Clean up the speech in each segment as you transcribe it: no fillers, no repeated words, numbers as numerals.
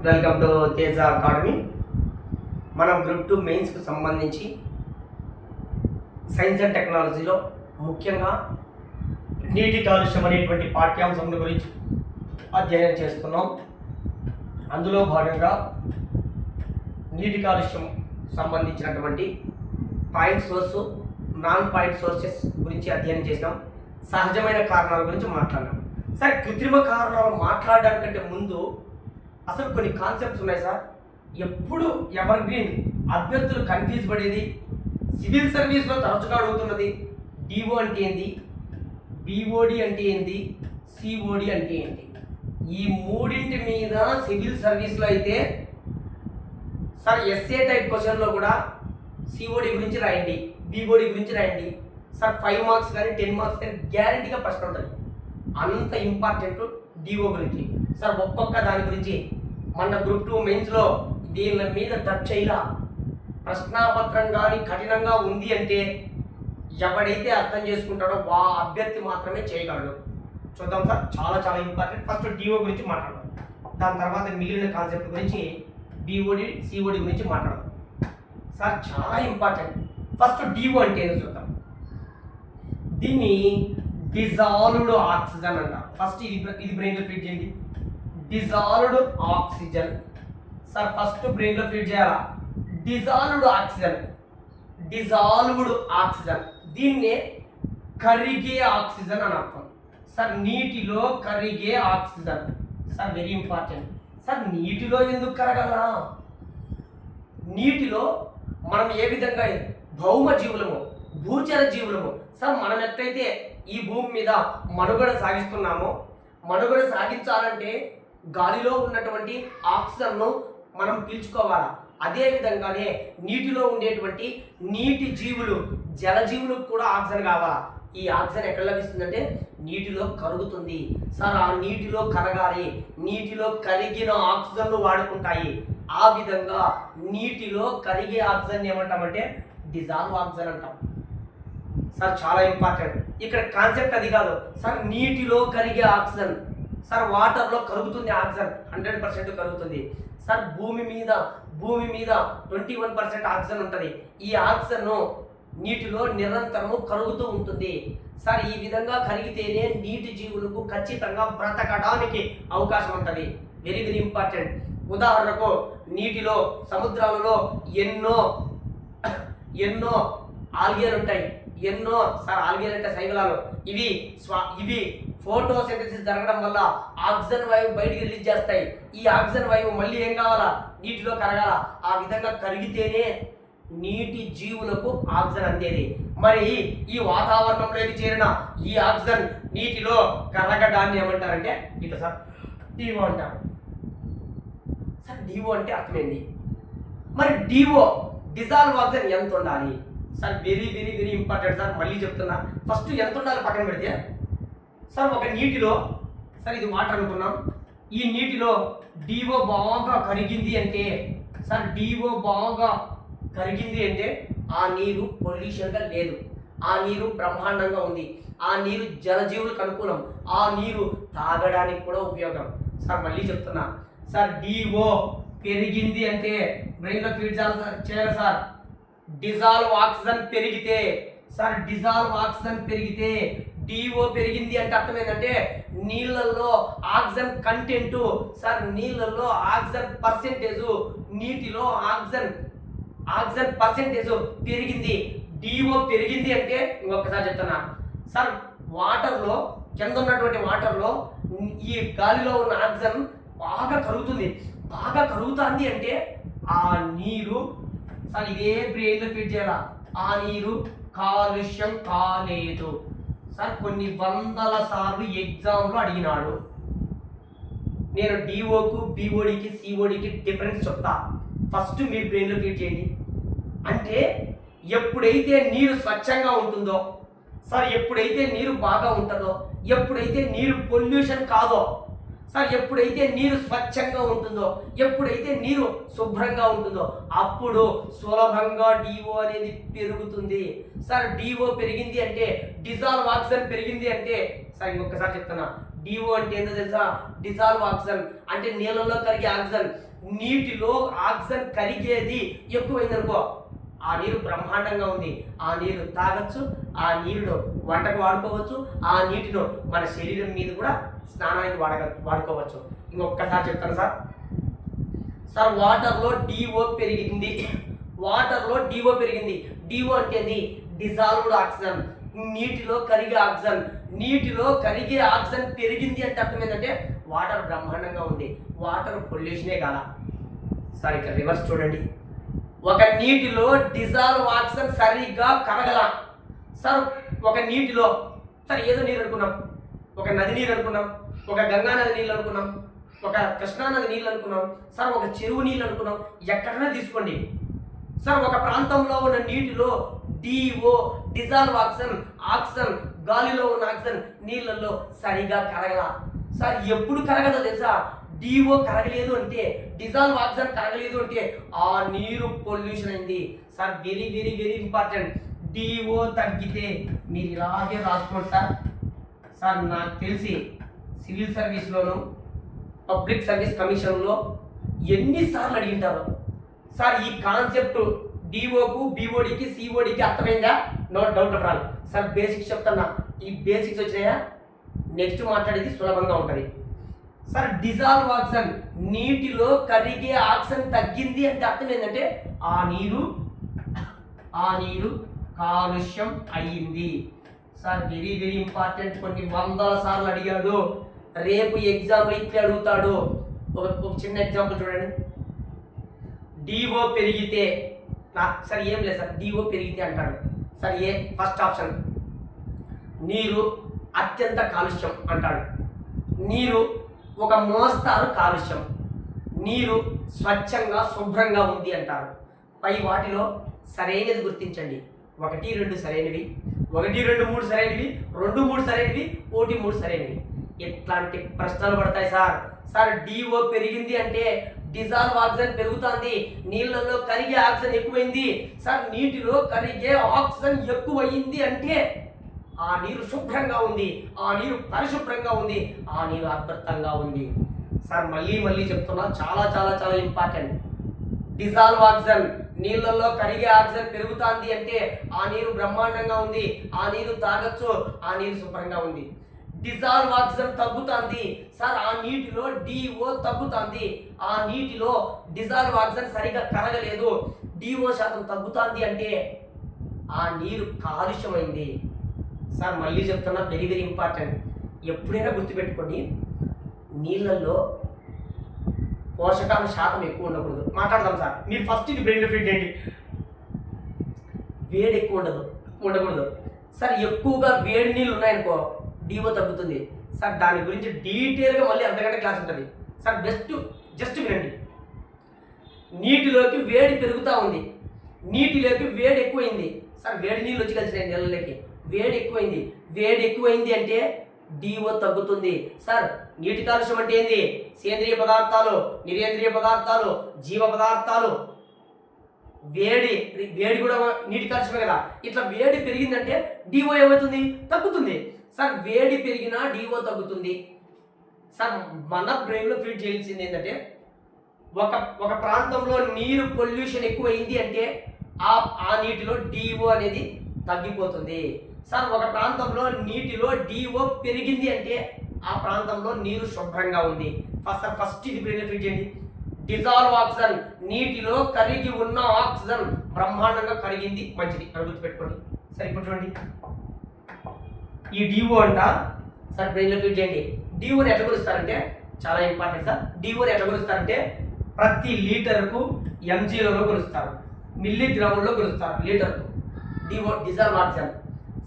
Welcome to Teja academy. మనం group 2 మెయిన్స్కు సంబంధించి science and టెక్నాలజీలో ముఖ్యంగా నీటి కాలుష్యం అనేటువంటి పాఠ్యాంశం గురించి అధ్యయనం చేస్తున్నాం. అందులో భాగంగా నీటి కాలుష్యం సంబంధించినటువంటి point source, non point sources గురించి అధ్యయనం చేసినాం. సహజమైన కారణాల గురించి మాట్లాడినాం. సరే, కృత్రిమ కారణాలు మాట్లాడడానికంటే ముందు అసలు కొన్ని కాన్సెప్ట్స్ ఉన్నాయి సార్. ఎప్పుడు ఎవర్ గ్రీన్ అభ్యర్థులు కన్ఫ్యూజ్ పడేది, సివిల్ సర్వీస్లో తరచుగా అడుగుతున్నది డిఓ అంటే ఏంది, బిఓడి అంటే ఏంది, సిఓడి అంటే ఏంటి. ఈ మూడింటి మీద సివిల్ సర్వీస్లో అయితే సార్ ఎస్ఏ టైప్ క్వశ్చన్లో కూడా సిఓడి గురించి రాయండి, బిఓడి గురించి రాయండి సార్. 5 మార్క్స్ కానీ 10 మార్క్స్ కానీ గ్యారంటీగా ప్రశ్న ఉంటుంది. అంత ఇంపార్టెంట్ డిఓ గురించి సార్. ఒక్కొక్క దాని గురించి మన గ్రూప్ 2 మెయిన్స్లో దీని మీద టచ్ చేయలా. ప్రశ్నాపత్రం కానీ కఠినంగా ఉంది అంటే ఎవడైతే అర్థం చేసుకుంటాడో అభ్యర్థి మాత్రమే చేయగలడు. చూద్దాం సార్, చాలా చాలా ఇంపార్టెంట్. ఫస్ట్ డిఓ గురించి మాట్లాడదాం, దాని తర్వాత మిగిలిన కాన్సెప్ట్ గురించి బిఓడి సిఓడి గురించి మాట్లాడదాం సార్. చాలా ఇంపార్టెంట్. ఫస్ట్ డిఓ అంటే ఏదో చూద్దాం. దీన్ని డిజాల్వ్డ్ ఆక్సిజన్ అంట. ఫస్ట్ ఇది బ్రెయిన్లో ఫీడ్ చేయండి. Dissolved oxygen sir. ఫస్ట్ బ్రెయిన్లో ఫీడ్ చేయాలా. Dissolved oxygen, dissolved oxygen. దీన్నే కరిగే ఆక్సిజన్ అని అర్థం సార్. నీటిలో కరిగే oxygen sir. Very important sir. నీటిలో ఎందుకు కరగల? నీటిలో మనం ఏ విధంగా భౌమ జీవులము, భూచర జీవులము సార్. మనం ఎట్లయితే ఈ భూమి మీద మనుగడ సాగిస్తున్నామో, మనుగడ సాగించాలంటే గాలిలో ఉన్నటువంటి ఆక్సిజన్ను మనం పీల్చుకోవాలా. అదే విధంగానే నీటిలో ఉండేటువంటి నీటి జీవులు, జలజీవులకు కూడా ఆక్సిజన్ కావాలా. ఈ ఆక్సిజన్ ఎక్కడ లభిస్తుందంటే నీటిలో కరుగుతుంది సార్. ఆ నీటిలో కరగాలి, నీటిలో కరిగిన ఆక్సిజన్లు వాడుకుంటాయి. ఆ విధంగా నీటిలో కరిగే ఆక్సిజన్ ఏమంటామంటే డిజాల్వ్ ఆక్సిజన్ అంటాం సార్. చాలా ఇంపార్టెంట్. ఇక్కడ కాన్సెప్ట్ అది కాదు సార్. నీటిలో కరిగే ఆక్సిజన్ సార్. వాటర్లో కరుగుతుంది ఆక్సిజన్, 100% కరుగుతుంది సార్. భూమి మీద 21% ఆక్సిజన్ ఉంటుంది. ఈ ఆక్సిజన్ నీటిలో నిరంతరము కరుగుతూ ఉంటుంది సార్. ఈ విధంగా కరిగితేనే నీటి జీవులకు ఖచ్చితంగా బ్రతకడానికి అవకాశం ఉంటుంది. Very very important. ఉదాహరణకు నీటిలో, సముద్రాలలో ఎన్నో ఆల్గేలు ఉంటాయి. ఎన్నో సార్ ఆల్గేలు అంటే శైవలాలు. ఇవి ఫోటోసింథసిస్ జరగడం వల్ల ఆక్సిజన్ వాయువు బయటికి రిలీజ్ చేస్తాయి. ఈ ఆక్సిజన్ వాయువు మళ్ళీ ఏం కావాలా? నీటిలో కరగాల. ఆ విధంగా కరిగితేనే నీటి జీవులకు ఆక్సిజన్ అందేది. మరి ఈ వాతావరణంలోకి చేరిన ఈ ఆక్సిజన్ నీటిలో కరగడాన్ని ఏమంటారంటే ఇట్లా సార్ డిఓ అంటారు సార్. డిఓ అంటే అర్థమైంది. మరి డిఓ డిజాల్వ్ ఆక్సిజన్ ఎంత ఉండాలి sir? Very very very important sir. మళ్ళీ చెప్తున్నా. ఫస్ట్ ఎంత ఉండాలి పక్కన పెడితే సార్, ఒక నీటిలో సార్, ఇది వాటర్ అనుకున్నాం. ఈ నీటిలో డిఓ బాగా కరిగింది అంటే సార్, డిఓ బాగా కరిగింది అంటే ఆ నీరు పొల్యూషన్గా లేదు, ఆ నీరు బ్రహ్మాండంగా ఉంది, ఆ నీరు జలజీవులకు అనుకూలం, ఆ నీరు తాగడానికి కూడా ఉపయోగం సార్. మళ్ళీ చెప్తున్నా సార్, డిఓ పెరిగింది అంటే బ్రెయిన్లో ఫీడ్ చేయాలి సార్. డిజాల్వ్ ఆక్సిజన్ పెరిగితే సార్, డిజాల్వ్ ఆక్సిజన్ పెరిగితే డిఓ పెరిగింది అంటే అర్థం ఏంటంటే నీళ్ళల్లో ఆక్సిజన్ కంటెంట్ సార్, నీళ్ళల్లో ఆక్సిజన్ పర్సెంటేజ్, నీటిలో ఆక్సిజన్ పర్సెంటేజ్ పెరిగింది. డిఓ పెరిగింది అంటే ఇంకొకసారి చెప్తున్నా సార్, వాటర్లో కింద ఉన్నటువంటి వాటర్లో ఈ గాలిలో ఉన్న ఆక్సిజన్ బాగా కరుగుతుంది. బాగా కరుగుతుంది అంటే ఆ నీరు సార్, ఇదే బ్రెయిన్లో ఫీడ్ చేయాలా. ఆ నీరు కాలుష్యం కాలేదు సార్. కొన్ని వందల సార్లు ఎగ్జామ్లో అడిగినాడు. నేను డిఓకు, బిఓడికి, సిఓడికి డిఫరెన్స్ చెప్తా. ఫస్ట్ మీరు బ్రెయిన్లో ఫీడ్ చేయండి. అంటే ఎప్పుడైతే నీరు స్వచ్ఛంగా ఉంటుందో సార్, ఎప్పుడైతే నీరు బాగా ఉంటుందో, ఎప్పుడైతే నీరు పొల్యూషన్ కాదో సార్, ఎప్పుడైతే నీరు స్వచ్ఛంగా ఉంటుందో, ఎప్పుడైతే నీరు శుభ్రంగా ఉంటుందో అప్పుడు సులభంగా డిఓ అనేది పెరుగుతుంది సార్. డిఓ పెరిగింది అంటే, డిజాల్వ్ ఆక్సిజన్ పెరిగింది అంటే సార్ ఇంకొకసారి చెప్తున్నా, డిఓ అంటే ఏంటో తెలుసా? డిజాల్వ్ ఆక్సిజన్ అంటే నీళ్ళలో కరిగే ఆక్సిజన్. నీటిలో ఆక్సిజన్ కరిగేది ఎక్కువైంది అనుకో, ఆ నీరు బ్రహ్మాండంగా ఉంది, ఆ నీరు తాగొచ్చు, ఆ నీరును వంటకు వాడుకోవచ్చు, ఆ నీటిను మన శరీరం మీద కూడా స్నానానికి వాడుకోవచ్చు. ఇంకొకసారి చెప్తాను సార్. సార్ వాటర్లో డిఓ పెరిగింది, వాటర్లో డిఓ పెరిగింది. డిఓ అంటే డిజాల్వ్డ్ ఆక్సిజన్, నీటిలో కరిగే ఆక్సిజన్. నీటిలో కరిగే ఆక్సిజన్ పెరిగింది అంటే అర్థం ఏంటంటే వాటర్ బ్రహ్మాండంగా ఉంది, వాటర్ పొల్యూషనే కాదా. సార్ ఇక్కడ రివర్స్ చూడండి, ఒక నీటిలో డిజాల్వ్ ఆక్సిజన్ సరిగ్గా కరగల. సార్ ఒక నీటిలో, సార్ ఏదో నీరు అనుకున్నాం, ఒక నది నీరు అనుకున్నాం, ఒక గంగా నది నీళ్ళు అనుకున్నాం, ఒక కృష్ణా నది నీళ్ళు అనుకున్నాం, సార్ ఒక చెరువు నీళ్ళు అనుకున్నాం, ఎక్కడైనా తీసుకోండి సార్. ఒక ప్రాంతంలో ఉన్న నీటిలో డిఓ డిజాల్వ్ ఆక్సిజన్, ఆక్సిజన్ గాలిలో ఉన్న ఆక్సిజన్ నీళ్ళల్లో సరిగా కరగల. సార్ ఎప్పుడు కరగదో తెలుసా? డిఓ కరగలేదు అంటే, డిజాల్వ్ ఆక్సిజన్ కరగలేదు అంటే ఆ నీరు పొల్యూషన్ అయింది. Sir very very very important. DO తగ్గితే మీరు ఇలాగే రాసుకోండి సార్. సార్ నాకు తెలిసి సివిల్ సర్వీస్లోను పబ్లిక్ సర్వీస్ కమిషన్లో ఎన్నిసార్లు అడిగింటారు సార్ ఈ కాన్సెప్ట్. డిఓకు బీఓడికి సిఓడికి అర్థమైందా? No doubt at all. Sir basics చెప్తున్నా, ఈ బేసిక్స్ వచ్చినాయా నెక్స్ట్ మాట్లాడేది సులభంగా ఉంటుంది. సార్ డిజాల్వ్ ఆక్సిజన్, నీటిలో కరిగే ఆక్సిజన్ తగ్గింది అంటే అర్థం ఏంటంటే ఆ నీరు కాలుష్యం అయ్యింది. సార్ వెరీ వెరీ ఇంపార్టెంట్, కొన్ని వందల సార్లు అడిగాడు, రేపు ఎగ్జామ్లో ఇట్లా అడుగుతాడు. ఒక చిన్న ఎగ్జాంపుల్ చూడండి. డిఓ పెరిగితే, సార్ ఏం లేదు సార్, డిఓ పెరిగితే అంటాడు. సార్ ఫస్ట్ ఆప్షన్ నీరు అత్యంత కాలుష్యం అంటాడు, నీరు ఒక మోస్తారు కాలుష్యం, నీరు స్వచ్ఛంగా శుభ్రంగా ఉంది అంటారు. పై వాటిలో సరైనది గుర్తించండి. 1, 2 సరైనవి, 1, 2, 3 సరైనవి, 2, 3 సరైనవి, 1, 3 సరైనవి. ఎట్లాంటి ప్రశ్నలు పడతాయి సార్. సార్ డిఓ పెరిగింది అంటే డిజాల్వ్ ఆక్సిజన్ పెరుగుతుంది, నీళ్ళలో కరిగే ఆక్సిజన్ ఎక్కువైంది. సార్ నీటిలో కరిగే ఆక్సిజన్ ఎక్కువయింది అంటే ఆ నీరు శుభ్రంగా ఉంది, ఆ నీరు పరిశుభ్రంగా ఉంది, ఆ నీరు అద్భుతంగా ఉంది. సార్ మళ్ళీ చెప్తున్నా, చాలా చాలా చాలా ఇంపార్టెంట్. డిజాల్వ్ ఆక్సిజన్, నీళ్ళల్లో కరిగే ఆక్సిజన్ పెరుగుతుంది అంటే ఆ నీరు బ్రహ్మాండంగా ఉంది, ఆ నీరు తాగొచ్చు, ఆ నీరు శుభ్రంగా ఉంది. డిజాల్వ్ ఆక్సిజన్ తగ్గుతుంది సార్, ఆ నీటిలో డిఓ తగ్గుతుంది, ఆ నీటిలో డిజాల్వ్ ఆక్సిజన్ సరిగా కరగలేదు, డిఓ శాతం తగ్గుతుంది అంటే ఆ నీరు కాలుష్యమైంది. సార్ మళ్ళీ చెప్తున్నా, వెరీ వెరీ ఇంపార్టెంట్. ఎప్పుడైనా గుర్తుపెట్టుకోండి, నీళ్ళల్లో పోషకాల శాతం ఎక్కువ ఉండకూడదు. మాట్లాడదాం సార్, మీరు ఫస్ట్ ఇది బ్రెయిన్ ఫిట్ ఏంటి, వేడి ఎక్కువ ఉండకూడదు సార్. ఎక్కువగా వేడి నీళ్ళు ఉన్నాయనుకో డిఓ తగ్గుతుంది సార్. దాని గురించి డీటెయిల్గా మళ్ళీ అర్ధగంట క్లాస్ ఉంటుంది సార్. జస్ట్ వినండి. నీటిలోకి వేడి పెరుగుతూ ఉంది, నీటిలోకి వేడి ఎక్కువైంది సార్. వేడి నీళ్ళు వచ్చి కలిసినాయి నీళ్ళలోకి, వేడి ఎక్కువైంది అంటే డిఓ తగ్గుతుంది సార్. నీటి కాలుష్యం అంటే ఏంది? సేంద్రియ పదార్థాలు, నిరేంద్రియ పదార్థాలు, జీవ పదార్థాలు, వేడి కూడా నీటి కాలుష్యమే కదా. ఇట్లా వేడి పెరిగిందంటే డిఓ ఏమవుతుంది? తగ్గుతుంది సార్. వేడి పెరిగినా డిఓ తగ్గుతుంది సార్. మన బ్రెయిన్లో ఫీడ్ చేయాల్సింది ఏంటంటే, ఒక ప్రాంతంలో నీరు పొల్యూషన్ ఎక్కువైంది అంటే ఆ నీటిలో డిఓ అనేది తగ్గిపోతుంది సార్. ఒక ప్రాంతంలో నీటిలో డిఓ పెరిగింది అంటే ఆ ప్రాంతంలో నీరు శుభ్రంగా ఉంది. ఫస్ట్ ఇది బ్రెయిన్లో ఫీడ్ చేయండి. డిజాల్వ్ ఆక్సిజన్, నీటిలో కరిగి ఉన్న ఆక్సిజన్ బ్రహ్మాండంగా కరిగింది, మంచిది అని గుర్తుపెట్టుకోండి. సరే ఇప్పుడు చూడండి, ఈ డిఓ అంట సార్ బ్రెయిన్లో ఫీడ్ చేయండి. డిఓని ఎట్లా కొలుస్తారంటే చాలా ఇంపార్టెంట్ సార్. డిఓని ఎట్లా కొలుస్తారంటే ప్రతి లీటర్కు ఎంజీలలో కొలుస్తారు, మిల్లీగ్రాముల్లో కొలుస్తారు లీటర్కు. DO dissolved oxygen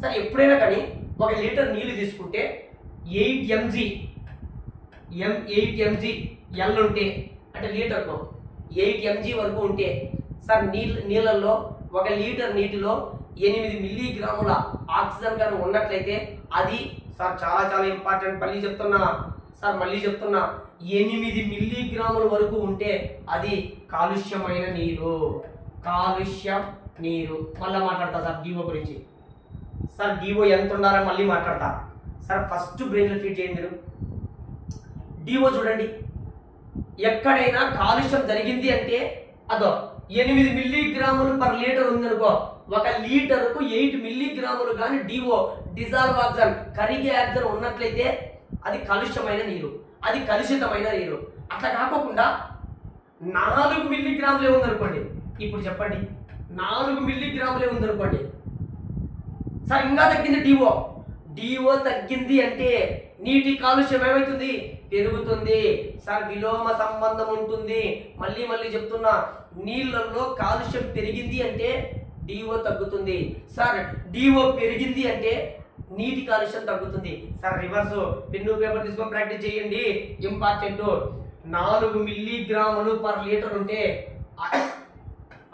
sir. ఎప్పుడైనా కానీ 1 లీటర్ నీళ్ళు తీసుకుంటే 8 mg ఎల్ ఉంటే, అంటే లీటర్కు 8 mg వరకు ఉంటే సార్ నీళ్ళల్లో 1 లీటర్ నీటిలో 8 మిల్లీగ్రాముల ఆక్సిజన్ కానీ ఉన్నట్లయితే అది సార్ చాలా చాలా ఇంపార్టెంట్. మళ్ళీ చెప్తున్నా 8 మిల్లీగ్రాముల వరకు ఉంటే అది కాలుష్యమైన నీరు, కాలుష్యం నీరు. మళ్ళీ మాట్లాడతా సార్ డిఓ గురించి. సార్ డిఓ ఎంత ఉండాలని మళ్ళీ మాట్లాడతా సార్ ఫస్ట్ బ్రెయిన్లో ఫీడ్ చేయండి మీరు. డిఓ చూడండి, ఎక్కడైనా కాలుష్యం జరిగింది అంటే అదో 8 మిల్లీగ్రాములు పర్ లీటర్ ఉందనుకో, 1 లీటర్కు 8 మిల్లీగ్రాములు కానీ డిఓ డిజాల్వ్ ఆక్సిజన్ కరిగే ఆక్సిజన్ ఉన్నట్లయితే అది కలుషితమైన నీరు, అది కలుషితమైన నీరు. అట్లా కాకుండా 4 మిల్లీగ్రాములే ఉందనుకోండి, ఇప్పుడు చెప్పండి 4 మిల్లీగ్రాములే ఉందనుకోండి సార్, ఇంకా తగ్గింది డిఓ తగ్గింది అంటే నీటి కాలుష్యం ఏమవుతుంది? పెరుగుతుంది సార్. విలోమ సంబంధం ఉంటుంది. మళ్ళీ చెప్తున్నా, నీళ్ళల్లో కాలుష్యం పెరిగింది అంటే డిఓ తగ్గుతుంది సార్. డిఓ పెరిగింది అంటే నీటి కాలుష్యం తగ్గుతుంది సార్. రివర్స్ పెన్ను పేపర్ తీసుకొని ప్రాక్టీస్ చేయండి. ఇంపార్టెంట్. 4 మిల్లీగ్రాములు పర్ లీటర్ ఉంటే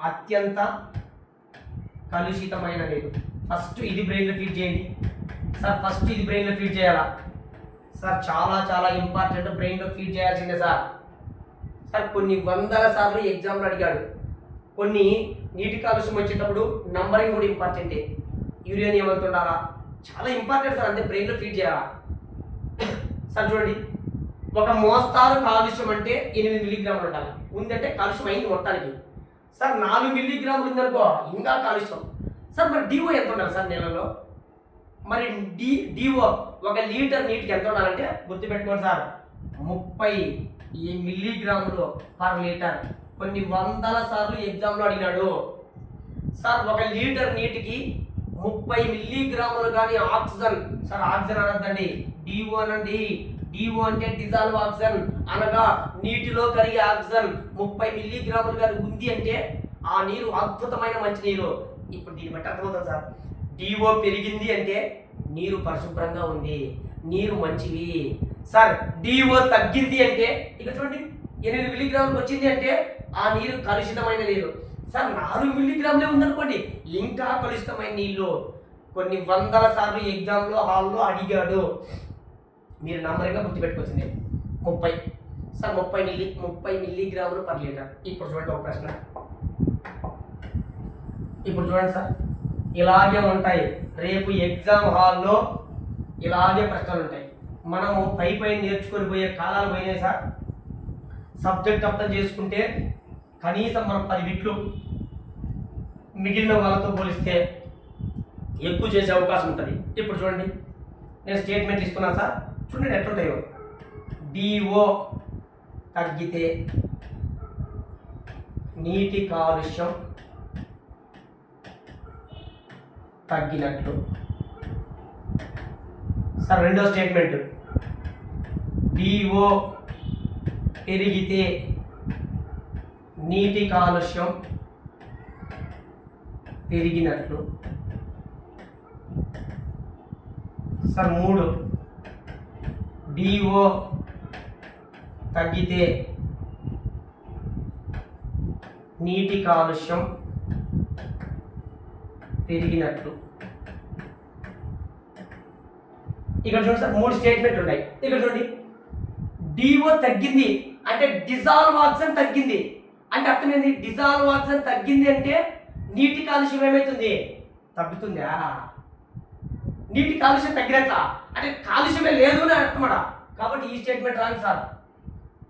అత్యంత కలుషితమైన నీరు. ఫస్ట్ ఇది బ్రెయిన్లో ఫీడ్ చేయండి సార్. ఫస్ట్ ఇది బ్రెయిన్లో ఫీడ్ చేయాలా సార్. చాలా ఇంపార్టెంట్, బ్రెయిన్లో ఫీడ్ చేయాల్సిందే సార్. సార్ కొన్ని వందల సార్లు ఎగ్జామ్లో అడిగాడు. కొన్ని నీటి కాలుష్యం వచ్చేటప్పుడు నంబరింగ్ కూడా ఇంపార్టెంటే. యూరియన్ ఏమవుతుండాలా, చాలా ఇంపార్టెంట్ సార్. అంతే బ్రెయిన్లో ఫీడ్ చేయాలా సార్. చూడండి, ఒక మోస్తారు కాలుష్యం అంటే 8 మిల్లీగ్రాములు ఉండాలి. ఉందంటే కాలుష్యం అయింది మొత్తానికి సార్. 4 మిల్లీగ్రాములు ఉందనుకో ఇంకా కాలుష్యం సార్. మరి డిఓ ఎంత ఉండాలి సార్ నీళ్ళలో? మరి డిఓ 1 లీటర్ నీటికి ఎంత ఉండాలంటే గుర్తుపెట్టుకోండి సార్, 30 మిల్లీగ్రాములు పర్ లీటర్. కొన్ని వందల సార్లు ఎగ్జామ్లో అడిగినాడు సార్. 1 లీటర్ నీటికి 30 మిల్లీగ్రాములు కానీ ఆక్సిజన్ సార్. ఆక్సిజన్ అనద్దండి, డిఓ అనండి. డిఓ అంటే డిజాల్వ్ ఆక్సిజన్, అనగా నీటిలో కరిగే ఆక్సిజన్ 30 మిల్లీగ్రాములు కానీ ఉంది అంటే ఆ నీరు అద్భుతమైన మంచి నీరు. ఇప్పుడు దీన్ని బట్టి అర్థమవుతుంది సార్. డిఓ పెరిగింది అంటే నీరు పరిశుభ్రంగా ఉంది, నీరు మంచివి సార్. డిఓ తగ్గింది అంటే ఇక చూడండి, 8 మిల్లీగ్రాములకు వచ్చింది అంటే ఆ నీరు కలుషితమైన నీరు సార్. 4 మిల్లీగ్రాములే ఉందనుకోండి ఇంకా కలుషితమైన నీళ్ళు. కొన్ని వందల సార్లు ఎగ్జామ్లో హాల్లో అడిగాడు. మీరు నంబర్గా గుర్తుపెట్టుకోవాల్సిందే 30 సార్. 30 మిల్లీగ్రాములు పర్ లీటర్. ఇప్పుడు చూడండి ఒక ప్రశ్న. ఇప్పుడు చూడండి సార్, ఇలాగే ఉంటాయి. రేపు ఎగ్జామ్ హాల్లో ఇలాగే ప్రశ్నలు ఉంటాయి. మనము పై నేర్చుకొని పోయే కాలాలు పోయినాయి సార్. సబ్జెక్ట్ అర్థం చేసుకుంటే కనీసం మనం 10 బిట్లు మిగిలిన వాళ్ళతో పోలిస్తే ఎక్కువ చేసే అవకాశం ఉంటుంది. ఇప్పుడు చూడండి, నేను స్టేట్మెంట్ ఇస్తున్నాను సార్. చూడండి ఎట్లుంటాయో. డిఓ తగ్గితే నీటి కాలుష్యం తగ్గినట్లు సార్. రెండో స్టేట్మెంట్, డిఓ పెరిగితే నీటి కాలుష్యం పెరిగినట్లు సార్. 3, డిఓ తగ్గితే నీటి కాలుష్యం పెరిగినట్లు. ఇక్కడ చూడండి సార్, 3 స్టేట్మెంట్ ఉన్నాయి. ఇక్కడ చూడండి, డిఓ తగ్గింది అంటే డిజాల్వ్ ఆక్సిజన్ తగ్గింది అంటే అర్థం ఏంది? డిజాల్వ్ ఆక్సిజన్ తగ్గింది అంటే నీటి కాలుష్యం ఏమవుతుంది? తగ్గుతుందా? నీటి కాలుష్యం తగ్గినట్ల అంటే కాలుష్యమే లేదు అని అర్థమట. కాబట్టి ఈ స్టేట్మెంట్ రాంగ్ సార్.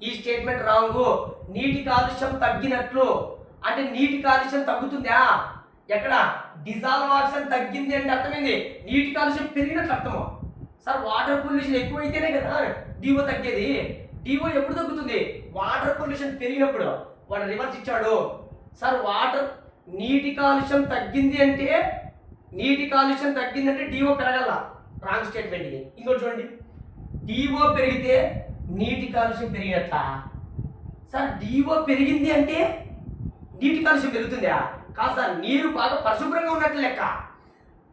ఈ స్టేట్మెంట్ రాంగు. నీటి కాలుష్యం తగ్గినట్లు అంటే నీటి కాలుష్యం తగ్గుతుందా? ఎక్కడ? డిజాల్వ్ ఆక్సిజన్ తగ్గింది అంటే అర్థమైంది నీటి కాలుష్యం పెరిగినట్లు అర్థము సార్. వాటర్ పొల్యూషన్ ఎక్కువైతేనే కదా డిఓ తగ్గేది. డిఓ ఎప్పుడు తగ్గుతుంది? వాటర్ పొల్యూషన్ పెరిగినప్పుడు. వాడు రివర్స్ ఇచ్చాడు సార్. నీటి కాలుష్యం తగ్గింది అంటే డిఓ పెరగల. రాంగ్ స్టేట్మెంట్ ఇది. ఇంకోటి చూడండి, డిఓ పెరిగితే నీటి కాలుష్యం పెరిగినట్ల సార్. డిఓ పెరిగింది అంటే నీటి కాలుష్యం పెరుగుతుందా? కాదు సార్, నీరు బాగా పరిశుభ్రంగా ఉన్నట్లు లెక్క.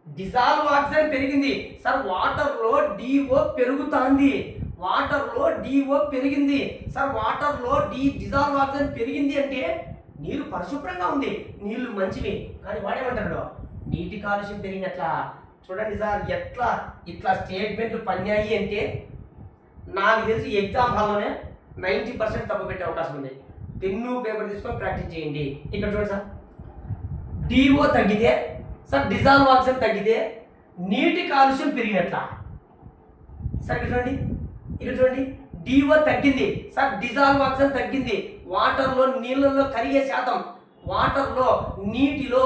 డిజాల్వ్ ఆక్సిజన్ పెరిగింది సార్. వాటర్లో డిఓ పెరుగుతుంది. వాటర్లో డిఓ పెరిగింది సార్. వాటర్లో డిజాల్వ్ ఆక్సిజన్ పెరిగింది అంటే నీరు పరిశుభ్రంగా ఉంది, నీళ్లు మంచివి. కానీ వాడేమంటాడు? నీటి కాలుష్యం పెరిగినట్ల. చూడండి సార్, ఇట్లా స్టేట్మెంట్లు పన్నాయి అంటే నాకు తెలిసి ఎగ్జామ్ హాల్లోనే 90% తప్పు పెట్టే అవకాశం ఉంది. పెన్ను పేపర్ తీసుకొని ప్రాక్టీస్ చేయండి. ఇక్కడ చూడండి సార్, డిఓ తగ్గితే సార్, డిజాల్వ్ ఆక్సిజన్ తగ్గితే నీటి కాలుష్యం పెరిగినట్ల. సార్ ఇక్కడ చూడండి డిఓ తగ్గింది సార్, డిజాల్వ్ ఆక్సిజన్ తగ్గింది, వాటర్లో నీళ్ళల్లో కరిగే శాతం, వాటర్లో నీటిలో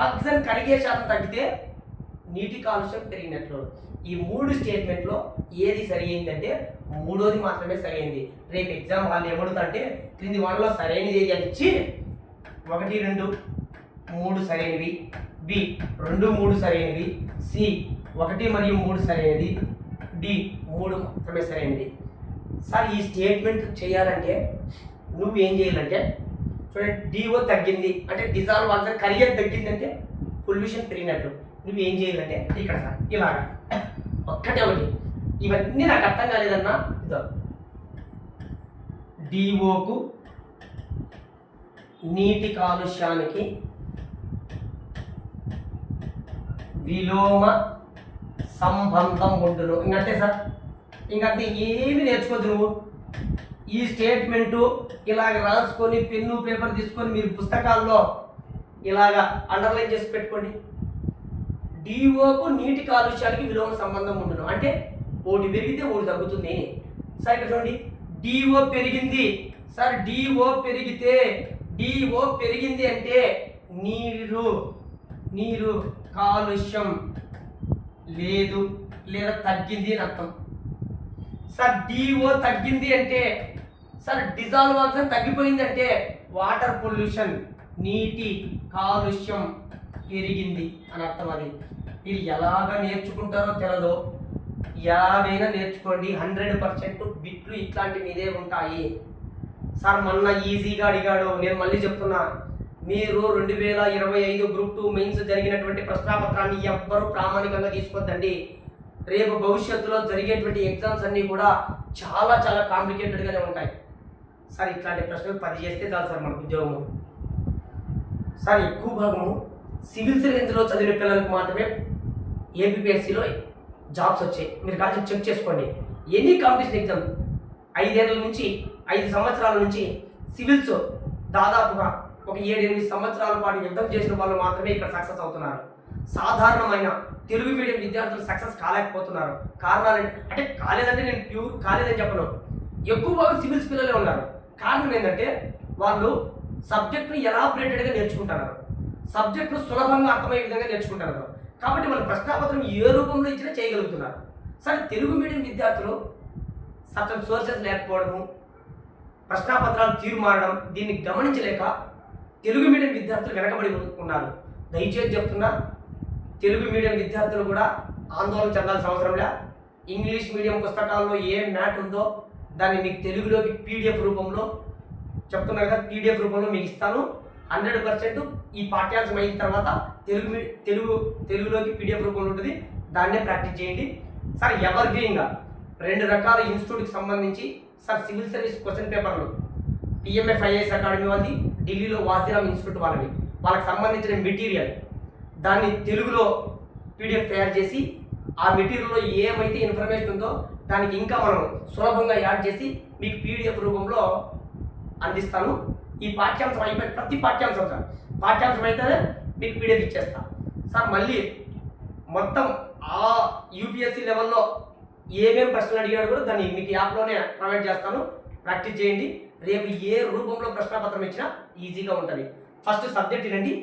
ఆక్సిజన్ కరిగే శాతం తగ్గితే నీటి కాలుష్యం పెరిగినట్లు. ఈ 3 స్టేట్మెంట్లో ఏది సరి అయిందంటే మూడోది మాత్రమే సరి అయింది. రేపు ఎగ్జామ్ వాళ్ళు ఏమడుగుతా అంటే క్రింది వాటిలో సరైనది ఏది అని ఇచ్చి 1, 2, 3 సరైనవి, బి 2, 3 సరైనవి, సి 1 మరియు 3 సరైనది, డి 3 మాత్రమే సరైనది. సార్ ఈ స్టేట్మెంట్ చేయాలంటే నువ్వేం చేయాలంటే చూడండి, డిఓ తగ్గింది అంటే డిజాల్వ్ ఆక్సిజన్ కరిగేది తగ్గింది అంటే పొల్యూషన్ పెరిగినట్లు. నువ్వేం చేయాలంటే ఇక్కడ సార్ ఇలాగా ఒకటి ఇవన్నీ నాకు అర్థం కాలేదన్నా, ఇదో డిఓకు నీటి కాలుష్యానికి విలోమ సంబంధం ఉండును. ఇంకంతే సార్, ఇంకంతే, ఏమి నేర్చుకోవద్దు నువ్వు. ఈ స్టేట్మెంటు ఇలాగ రాసుకొని పెన్ను పేపర్ తీసుకొని మీరు పుస్తకాల్లో ఇలాగా అండర్లైన్ చేసి పెట్టుకోండి. డిఓకు నీటి కాలుష్యానికి విలోమ సంబంధం ఉండును అంటే ఒకటి పెరిగితే ఒకటి తగ్గుతుంది. సార్ ఇక్కడ చూడండి, డిఓ పెరిగింది సార్, డిఓ పెరిగింది అంటే నీరు కాలుష్యం లేదు లేదా తగ్గింది అని అర్థం. సార్ డిఓ తగ్గింది అంటే సార్ డిజాల్వ్ ఆక్సిజన్ తగ్గిపోయింది అంటే వాటర్ పొల్యూషన్, నీటి కాలుష్యం పెరిగింది అని అర్థం. అది మీరు ఎలాగ నేర్చుకుంటారో తెలదో, ఎలాగైనా నేర్చుకోండి. 100% బిట్లు ఇట్లాంటి మీదే ఉంటాయి. సార్ మొన్న ఈజీగా అడిగాడు, నేను మళ్ళీ చెప్తున్నా, మీరు 2025 గ్రూప్ 2 మెయిన్స్ జరిగినటువంటి ప్రశ్నాపత్రాన్ని ఎవ్వరూ ప్రామాణికంగా తీసుకోవద్దండి. రేపు భవిష్యత్తులో జరిగేటువంటి ఎగ్జామ్స్ అన్నీ కూడా చాలా చాలా కాంప్లికేటెడ్గానే ఉంటాయి. సార్ ఇట్లాంటి ప్రశ్నలు 10 చేస్తే చాలు సార్ మనకు ఉద్యోగము. సార్ ఎక్కువ భాగము సివిల్స్ రేంజ్లో చదివిన పిల్లలకు మాత్రమే ఏపీఎస్సిలో జాబ్స్ వచ్చాయి. మీరు కాదు చెక్ చేసుకోండి. ఎనీ కాంపిటీషన్ ఎగ్జామ్ 5 సంవత్సరాల నుంచి సివిల్స్ దాదాపుగా ఒక 7-8 సంవత్సరాల పాటు యుద్ధం చేసిన వాళ్ళు మాత్రమే ఇక్కడ సక్సెస్ అవుతున్నారు. సాధారణమైన తెలుగు మీడియం విద్యార్థులు సక్సెస్ కాలేకపోతున్నారు. కారణాలు అంటే కాలేదంటే నేను ప్యూర్ కాలేదని చెప్పను, ఎక్కువ భాగం సివిల్స్ పిల్లలే ఉన్నారు. కారణం ఏంటంటే వాళ్ళు సబ్జెక్ట్ను ఎలాబరేటెడ్గా నేర్చుకుంటున్నారు, సబ్జెక్ట్ను సులభంగా అర్థమయ్యే విధంగా నేర్చుకుంటున్నారు. కాబట్టి వాళ్ళ ప్రశ్నాపత్రం ఏ రూపంలో ఇచ్చినా చేయగలుగుతున్నారు. సరే తెలుగు మీడియం విద్యార్థులు సర్టన్ సోర్సెస్ లేకపోవడము, ప్రశ్నాపత్రాలు తీరు మారడం, దీన్ని గమనించలేక తెలుగు మీడియం విద్యార్థులు వెనకబడి ఉన్నారు. దయచేసి చెప్తున్నా, తెలుగు మీడియం విద్యార్థులు కూడా ఆందోళన చెందాల్సిన అవసరం లే. ఇంగ్లీష్ మీడియం పుస్తకాల్లో ఏం మ్యాటర్ ఉందో దాన్ని మీకు తెలుగులోకి పీడిఎఫ్ రూపంలో చెప్తున్నా కదా, పీడిఎఫ్ రూపంలో మీకు ఇస్తాను. 100% ఈ పాఠ్యాంశం అయిన తర్వాత తెలుగులోకి పీడిఎఫ్ రూపంలో ఉంటుంది, దాన్నే ప్రాక్టీస్ చేయండి. సార్ ఎవర్ గ్రీన్గా 2 రకాల ఇన్స్టిట్యూట్కి సంబంధించి సార్ సివిల్ సర్వీస్ క్వశ్చన్ పేపర్లు టీఎంఎఫ్ ఐఏఎస్ అకాడమీ వాళ్ళది, ఢిల్లీలో వాసిరామ్ ఇన్స్టిట్యూట్ వాళ్ళకి సంబంధించిన మెటీరియల్ దాన్ని తెలుగులో పీడిఎఫ్ తయారు చేసి ఆ మెటీరియల్లో ఏమైతే ఇన్ఫర్మేషన్ ఉందో దానికి ఇంకా మనం సులభంగా యాడ్ చేసి మీకు పీడిఎఫ్ రూపంలో అందిస్తాను. ఈ పాఠ్యాంశం అయిపోయి ప్రతి పాఠ్యాంశం అయితేనే మీకు పీడిఎఫ్ ఇచ్చేస్తా. సార్ మళ్ళీ మొత్తం ఆ యూపీఎస్సీ లెవెల్లో ఏమేమి ప్రశ్నలు అడిగాడు కూడా దాన్ని మీకు యాప్లోనే ప్రొవైడ్ చేస్తాను. ప్రాక్టీస్ చేయండి. రేపు ఏ రూపంలో ప్రశ్నపత్రం ఇచ్చినా ఈజీగా ఉంటుంది. ఫస్ట్ సబ్జెక్ట్ వినండి,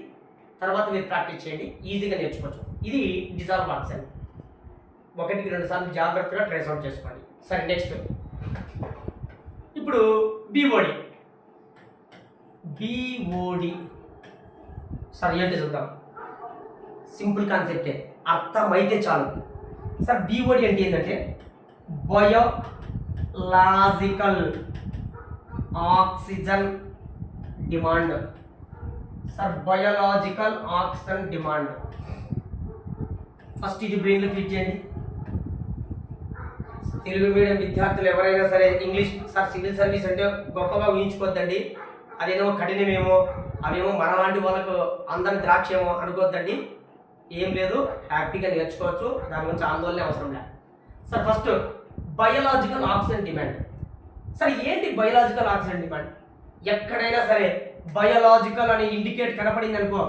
తర్వాత మీరు ప్రాక్టీస్ చేయండి, ఈజీగా నేర్చుకోవచ్చు. ఇది డిజాల్వ్ ఆక్సిజన్ 1-2 సార్లు జాగ్రత్తగా ట్రేస్ అవుట్ చేసుకోండి. సరే నెక్స్ట్ ఇప్పుడు బీఓడి సార్ ఏంటి చూద్దాం. సింపుల్ కాన్సెప్టే, అర్థమైతే చాలు. సార్ బీఓడి అంటే ఏంటంటే biological oxygen demand. Sir biological oxygen demand first ఇది బ్రెయిన్లో ఫిట్ చేయండి. తెలుగు మీడియం విద్యార్థులు ఎవరైనా సరే ఇంగ్లీష్ సార్ సివిల్ సర్వీస్ అంటే గొప్పగా ఊహించుకోవద్దండి, అదేమో కఠినమేమో, అవేమో మనలాంటి వాళ్ళకు అందరి ద్రాక్షేమో అనుకోవద్దండి. ఏం లేదు, హ్యాపీగా నేర్చుకోవచ్చు, దాని గురించి ఆందోళన అవసరం లేదు. Sir first biological oxygen demand. Sir ఏంటి బయోలాజికల్ ఆక్సిజన్ డిమాండ్? ఎక్కడైనా సరే బయోలాజికల్ అనే ఇండికేట్ కనపడింది అనుకో,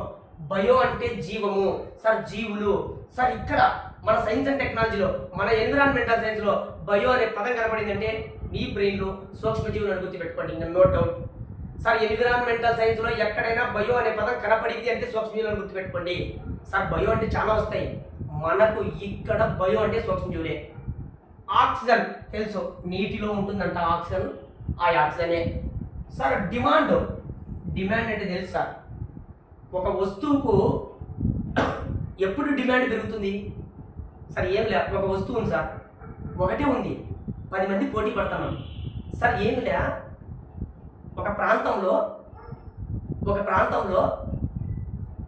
బయో అంటే జీవము, సార్ జీవులు. సార్ ఇక్కడ మన సైన్స్ అండ్ టెక్నాలజీలో, మన ఎన్విరాన్మెంటల్ సైన్స్లో బయో అనే పదం కనపడిందంటే మీ బ్రెయిన్లో సూక్ష్మజీవులు అని గుర్తుపెట్టుకోండి, ఇంకా నో డౌట్. సార్ ఎన్విరాన్మెంటల్ సైన్స్లో ఎక్కడైనా బయో అనే పదం కనపడింది అంటే సూక్ష్మజీవులు అని గుర్తుపెట్టుకోండి. సార్ బయో అంటే చాలా వస్తాయి, మనకు ఇక్కడ బయో అంటే సూక్ష్మజీవులే. ఆక్సిజన్ తెలుసు, నీటిలో ఉంటుందంట ఆక్సిజన్, ఆ ఆక్సిజనే. సార్ డిమాండ్ అంటే తెలుసు సార్, ఒక వస్తువుకు ఎప్పుడు డిమాండ్ పెరుగుతుంది సార్? ఏం లే, ఒక వస్తువు ఉంది సార్, ఒకటే ఉంది, 10 మంది పోటీ పడుతున్నాం సార్. ఏం లే, ఒక ప్రాంతంలో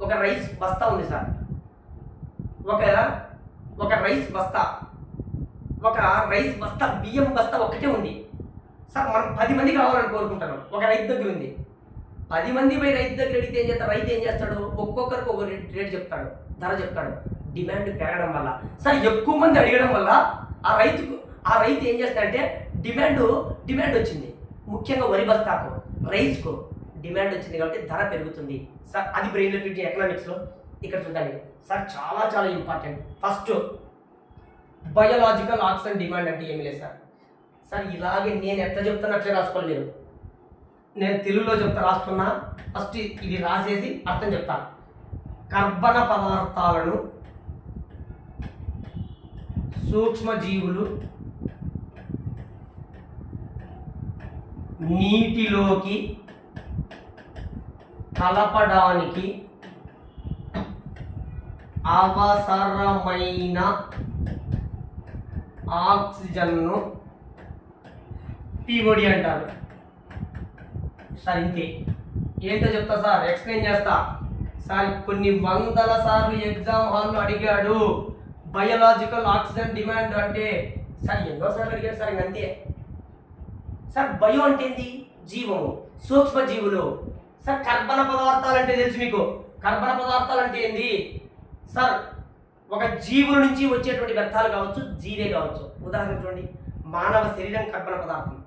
ఒక రైస్ బస్తా ఉంది సార్, ఒక రైస్ బస్తా బియ్యం బస్తా ఒక్కటే ఉంది సార్. మనం 10 మంది కావాలని కోరుకుంటున్నాం, ఒక రైతు దగ్గర ఉంది. 10 మంది పోయి రైతు దగ్గర అడిగితే ఏం చేస్తాడు? రైతు ఏం చేస్తాడు? ఒక్కొక్కరికి ఒక రేట్ చెప్తాడు, ధర చెప్తాడు. డిమాండ్ పెరగడం వల్ల సార్, ఎక్కువ మంది అడగడం వల్ల ఆ రైతు ఏం చేస్తాడంటే డిమాండ్ వచ్చింది. ముఖ్యంగా వరి బస్తాకు, రైస్కు డిమాండ్ వచ్చింది కాబట్టి ధర పెరుగుతుంది సార్. అది బ్రెయిన్లో ఫిట్ ఎకనామిక్స్లో. ఇక్కడ చూడండి సార్, చాలా చాలా important. First biological oxygen demand అంటే ఏమి లేదు సార్. ఇలాగే నేను ఎట్లా చెప్తాను అట్లే రాసుకోవాలి మీరు. నేను తెలుగులో రాస్తున్నా, ఫస్ట్ ఇది రాసేసి అర్థం చెప్తాను. కర్బన పదార్థాలను సూక్ష్మజీవులు నీటిలోకి కలపడానికి అవసరమైన ఆక్సిజన్ను పిఓడి అంటారు సార్. ఇంతే, ఏంటో చెప్తా సార్, ఎక్స్ప్లెయిన్ చేస్తా సార్. కొన్ని వందల సార్లు ఎగ్జామ్ హాల్లో అడిగాడు బయోలాజికల్ ఆక్సిజన్ డిమాండ్ అంటే సార్, ఎన్నోసార్లు అడిగాడు సార్. ఇంకంతే సార్. బయో అంటే ఏంటి? జీవము, సూక్ష్మజీవులు సార్. కర్బన పదార్థాలు అంటే తెలుసు మీకు, కర్బన పదార్థాలు అంటే ఏంది సార్? ఒక జీవుల నుంచి వచ్చేటువంటి వ్యర్థాలు కావచ్చు, జీవే కావచ్చు. ఉదాహరణ చూడండి, మానవ శరీరం కర్బన పదార్థం,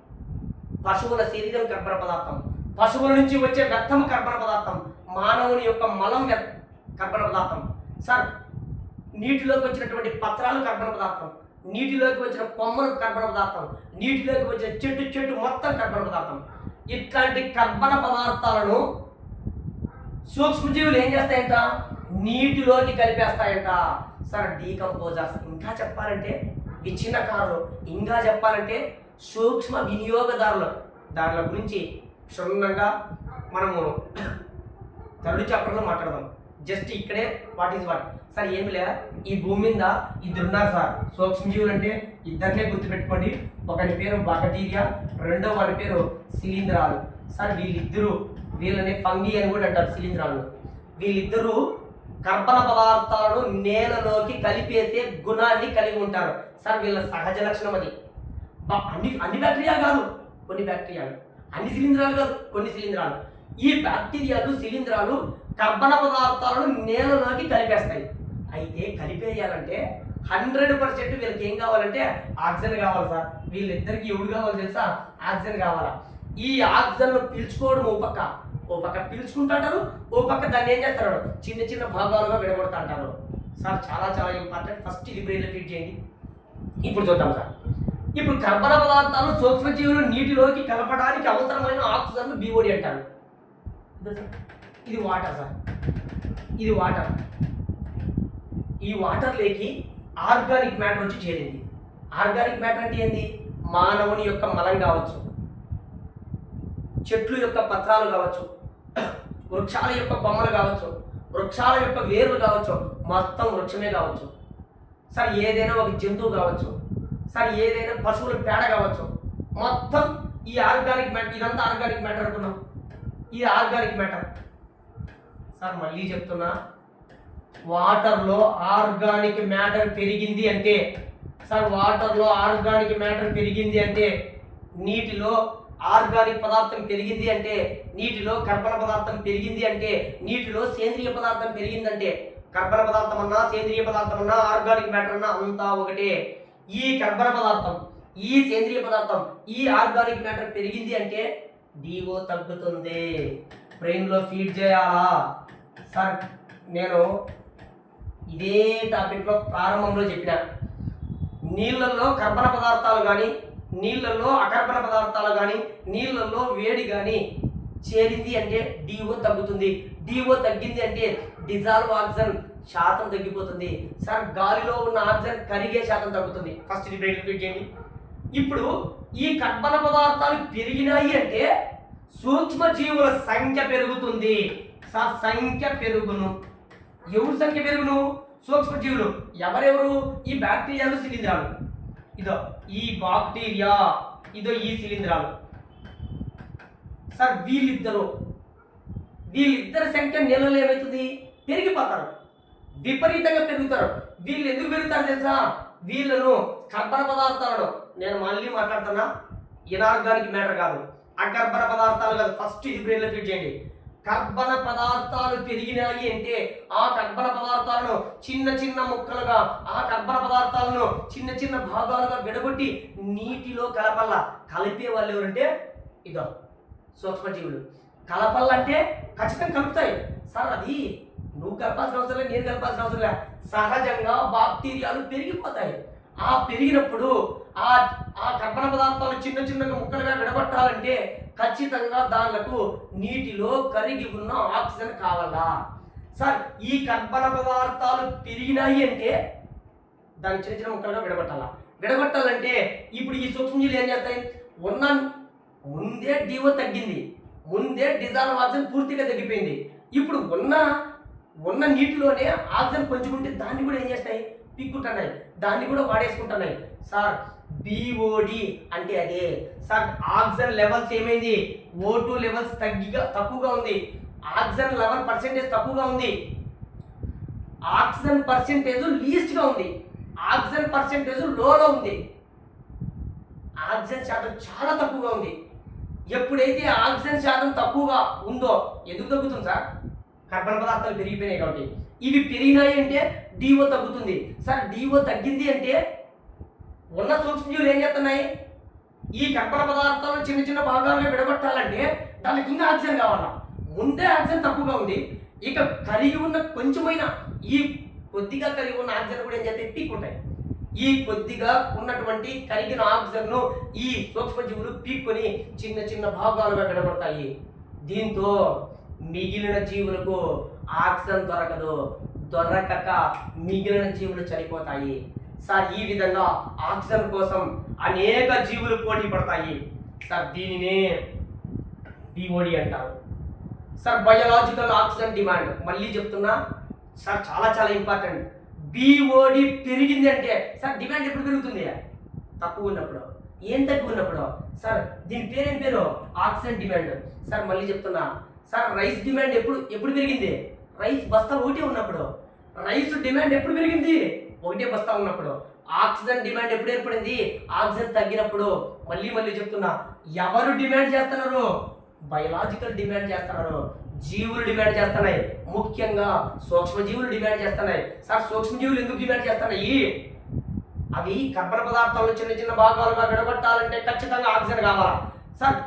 పశువుల శరీరం కర్బన పదార్థం, పశువుల నుంచి వచ్చే వ్యర్థం కర్బన పదార్థం, మానవుని యొక్క మలం కర్బన పదార్థం సార్. నీటిలోకి వచ్చినటువంటి పత్రాలు కర్బన పదార్థం, నీటిలోకి వచ్చిన కొమ్మలు కర్బన పదార్థం, నీటిలోకి వచ్చిన చెట్టు మొత్తం కర్బన పదార్థం. ఇట్లాంటి కర్బన పదార్థాలను సూక్ష్మజీవులు ఏం చేస్తాయంట? నీటిలోకి కలిపేస్తాయంట సార్. డీకంపోజర్స్. ఇంకా చెప్పాలంటే విచ్ఛిన్నకారులు, ఇంకా చెప్పాలంటే సూక్ష్మ వినియోగదారులు. దానిల గురించి క్షుణ్ణంగా మనము థర్డ్ చాప్టర్లో మాట్లాడదాం. జస్ట్ ఇక్కడే వాట్ ఈజ్ వాట్ సార్. ఏమి లే, ఈ భూమి మీద ఇద్దరున్నారు సార్ సూక్ష్మజీవులు అంటే. ఇద్దరినే గుర్తుపెట్టుకోండి, ఒకరి పేరు బ్యాక్టీరియా, రెండో వాడి పేరు శిలీంధ్రాలు సార్. వీళ్ళని ఫంగి అని కూడా అంటారు, శిలీంధ్రాలు. వీళ్ళిద్దరూ కర్బన పదార్థాలను నేలలోకి కలిపేసే గుణాన్ని కలిగి ఉంటారు సార్. వీళ్ళ సహజ లక్షణం అది. అన్ని బ్యాక్టీరియా కాదు, కొన్ని బ్యాక్టీరియాలు, అన్ని శిలీంధ్రాలు కాదు, కొన్ని శిలీంధ్రాలు. ఈ బ్యాక్టీరియాలు, శిలీంధ్రాలు కర్బన పదార్థాలను నేలలోకి కలిపేస్తాయి. అయితే కలిపేయాలంటే 100% వీళ్ళకి ఏం కావాలంటే ఆక్సిజన్ కావాలి సార్. వీళ్ళిద్దరికి ఎవడు కావాలి తెలుసా? ఆక్సిజన్ కావాలా. ఈ ఆక్సిజన్ పీల్చుకోవడం ఓ పక్క పీల్చుకుంటారు, ఓ పక్క దాన్ని ఏం చేస్తారు? చిన్న చిన్న భాగాలుగా విడగొడుతుంటారు సార్. చాలా చాలా ఇంపార్టెంట్. ఫస్ట్ ఇది బ్రెయిన్లో ఫిట్ చేయండి. ఇప్పుడు చూద్దాం సార్. ఇప్పుడు కర్బన పదార్థాలు సూక్ష్మజీవులు నీటిలోకి కలపడానికి అవసరమైన ఆక్సిజన్ బిఓడి అంటారు. ఇది వాటర్ సార్, ఇది వాటర్. ఈ వాటర్లోకి ఆర్గానిక్ మ్యాటర్ వచ్చి చేరింది. ఆర్గానిక్ మ్యాటర్ అంటే ఏంది? మానవుని యొక్క మలం కావచ్చు, చెట్లు యొక్క పత్రాలు కావచ్చు, వృక్షాల యొక్క కొమ్మలు కావచ్చు, వృక్షాల యొక్క వేర్లు కావచ్చు, మొత్తం వృక్షమే కావచ్చు సార్. ఏదైనా ఒక జంతువు కావచ్చు సార్, ఏదైనా పశువుల పేడ కావచ్చు, మొత్తం ఈ ఆర్గానిక్ మ్యాటర్. ఇదంతా ఆర్గానిక్ మ్యాటర్ అనుకున్నాం. ఈ ఆర్గానిక్ మ్యాటర్ సార్, మళ్ళీ చెప్తున్నా, వాటర్లో ఆర్గానిక్ మ్యాటర్ పెరిగింది అంటే సార్, వాటర్లో ఆర్గానిక్ మ్యాటర్ పెరిగింది అంటే, నీటిలో ఆర్గానిక్ పదార్థం పెరిగింది అంటే, నీటిలో కర్బన పదార్థం పెరిగింది అంటే, నీటిలో సేంద్రియ పదార్థం పెరిగిందంటే, కర్బన పదార్థం అన్నా, సేంద్రియ పదార్థం అన్నా, ఆర్గానిక్ మ్యాటర్ అన్నా అంతా ఒకటే. ఈ కర్బన పదార్థం, ఈ సేంద్రియ పదార్థం, ఈ ఆర్గానిక్ మ్యాటర్ పెరిగింది అంటే డిఓ తగ్గుతుంది. బ్రెయిన్లో ఫీడ్ చేయాలా సార్? నేను ఇదే టాపిక్లో ప్రారంభంలో చెప్పిన నీళ్ళల్లో కర్బన పదార్థాలు కానీ నీళ్ళల్లో అకర్బన పదార్థాలు కానీ నీళ్ళల్లో వేడి కానీ చేరింది అంటే డిఓ తగ్గుతుంది. డిఓ తగ్గింది అంటే డిజాల్వ్ ఆక్సిజన్ శాతం తగ్గిపోతుంది. సార్ గాలిలో ఉన్న ఆక్సిజన్ కరిగే శాతం తగ్గుతుంది. ఫస్ట్ ఇది బ్రెయిన్ ఫిట్ చేయండి. ఇప్పుడు ఈ కర్బన పదార్థాలు పెరిగినాయి అంటే సూక్ష్మ జీవుల సంఖ్య పెరుగుతుంది. సార్ సంఖ్య పెరుగును. ఎవరి సంఖ్య పెరుగును? సూక్ష్మ జీవులు. ఎవరెవరు? ఈ బ్యాక్టీరియాలు, శిలీంధ్రాలు. ఇదో ఈ బాక్టీరియా, ఇదో ఈ శిలీంధ్రాలు. సార్ వీళ్ళిద్దరి సంఖ్య నెలలో ఏమవుతుంది? పెరిగిపోతారు, విపరీతంగా పెరుగుతారు. వీళ్ళు ఎందుకు పెరుగుతారు తెలుసా? వీళ్ళను కర్బన పదార్థాలను, నేను మళ్ళీ మాట్లాడుతున్నా, ఇనార్గానిక్ మ్యాటర్ కాదు, అకర్బన పదార్థాలు కాదు. ఫస్ట్ ఇది బ్రెయిన్లో ఫిట్ చేయండి. కర్బన పదార్థాలు పెరిగినాయి అంటే ఆ కర్బన పదార్థాలను చిన్న చిన్న ముక్కలుగా, ఆ కర్బన పదార్థాలను చిన్న చిన్న భాగాలుగా విడగొట్టి నీటిలో కలపల్లా. కలిపే వాళ్ళు ఎవరంటే ఇదో సూక్ష్మజీవులు. కలపల్లంటే ఖచ్చితంగా కలుపుతాయి. సార్ అది నువ్వు కలపాల్సిన అవసరం లేదు, నేను కలపాల్సిన అవసరం లేదు. సహజంగా బాక్టీరియాలు పెరిగిపోతాయి. ఆ పెరిగినప్పుడు ఆ కర్బన పదార్థాలు చిన్న చిన్నగా ముక్కలుగా విడగొట్టాలంటే ఖచ్చితంగా దానికి నీటిలో కరిగి ఉన్న ఆక్సిజన్ కావాలా. సార్ ఈ కర్బన పదార్థాలు పెరిగినాయి అంటే దాన్ని చిన్న చిన్న ముక్కలుగా విడగొట్టాలంటే ఇప్పుడు ఈ సూక్ష్మజీవులు ఏం చేస్తాయి? ముందే డిఓ తగ్గింది, ముందే డిజాల్వ్ ఆక్సిజన్ పూర్తిగా తగ్గిపోయింది. ఇప్పుడు ఉన్న నీటిలోనే ఆక్సిజన్ కొంచెం ఉంటే దాన్ని కూడా ఏం చేస్తాయి? పిక్కుంటున్నాయి, దాన్ని కూడా వాడేసుకుంటున్నాయి. సార్ బిఓడి అంటే అదే. సార్ ఆక్సిజన్ లెవెల్స్ ఏమైంది? O2 లెవెల్స్ తక్కువగా ఉంది. ఆక్సిజన్ 11% తక్కువగా ఉంది. ఆక్సిజన్ పర్సెంటేజ్ లీస్ట్గా ఉంది. ఆక్సిజన్ పర్సెంటేజ్ లోలో ఉంది. ఆక్సిజన్ శాతం చాలా తక్కువగా ఉంది. ఎప్పుడైతే ఆక్సిజన్ శాతం తక్కువగా ఉందో, ఎందుకు తగ్గుతుంది సార్? కర్బన పదార్థాలు పెరిగిపోయినాయి కాబట్టి. ఇవి పెరిగినాయి అంటే డిఓ తగ్గుతుంది. సార్ డిఓ తగ్గింది అంటే ఉన్న సూక్ష్మజీవులు ఏం చేస్తున్నాయి? ఈ కర్బన పదార్థాలను చిన్న చిన్న భాగాలుగా విడగొట్టాలంటే దానికి ఇంకా ఆక్సిజన్ కావాలా. ముందే ఆక్సిజన్ తక్కువగా ఉంది, ఇక కరిగి ఉన్న కొంచెమైనా ఈ కొద్దిగా కరిగి ఉన్న ఆక్సిజన్ కూడా ఏం చేస్తే పీక్కుంటాయి. ఈ కొద్దిగా ఉన్నటువంటి కరిగిన ఆక్సిజన్ను ఈ సూక్ష్మజీవులు పీక్కొని చిన్న చిన్న భాగాలుగా విడగొడతాయి. దీంతో మిగిలిన జీవులకు ఆక్సిజన్ దొరకక మిగిలిన జీవులు చనిపోతాయి. సార్ ఈ విధంగా ఆక్సిజన్ కోసం అనేక జీవులు పోటీ పడతాయి. సార్ దీనినే బిఓడి అంటారు. సార్ బయోలాజికల్ ఆక్సిజన్ డిమాండ్, మళ్ళీ చెప్తున్నా సార్, చాలా చాలా ఇంపార్టెంట్. బిఓడి పెరిగింది అంటే సార్ డిమాండ్ ఎప్పుడు పెరుగుతుంది? తక్కువ ఉన్నప్పుడు. ఏం తక్కువ ఉన్నప్పుడు? సార్ దీని పేరేం పేరు? Oxygen demand. సార్ మళ్ళీ చెప్తున్నా సార్, రైస్ డిమాండ్ ఎప్పుడు పెరిగింది? రైస్ బస్తా ఒకటే ఉన్నప్పుడు. రైస్ డిమాండ్ ఎప్పుడు పెరిగింది? ఒకటే బస్తా ఉన్నప్పుడు. ఆక్సిజన్ డిమాండ్ ఎప్పుడు ఏర్పడింది? ఆక్సిజన్ తగ్గినప్పుడు. మళ్ళీ చెప్తున్నా, ఎవరు డిమాండ్ చేస్తున్నారు? బయోలాజికల్ డిమాండ్ చేస్తున్నారు. జీవులు డిమాండ్ చేస్తున్నాయి, ముఖ్యంగా సూక్ష్మజీవులు డిమాండ్ చేస్తున్నాయి. సార్ సూక్ష్మజీవులు ఎందుకు డిమాండ్ చేస్తున్నాయి? అవి కర్బన పదార్థాలను చిన్న చిన్న భాగాలుగా విడగొట్టాలంటే ఖచ్చితంగా ఆక్సిజన్ కావాలా. సార్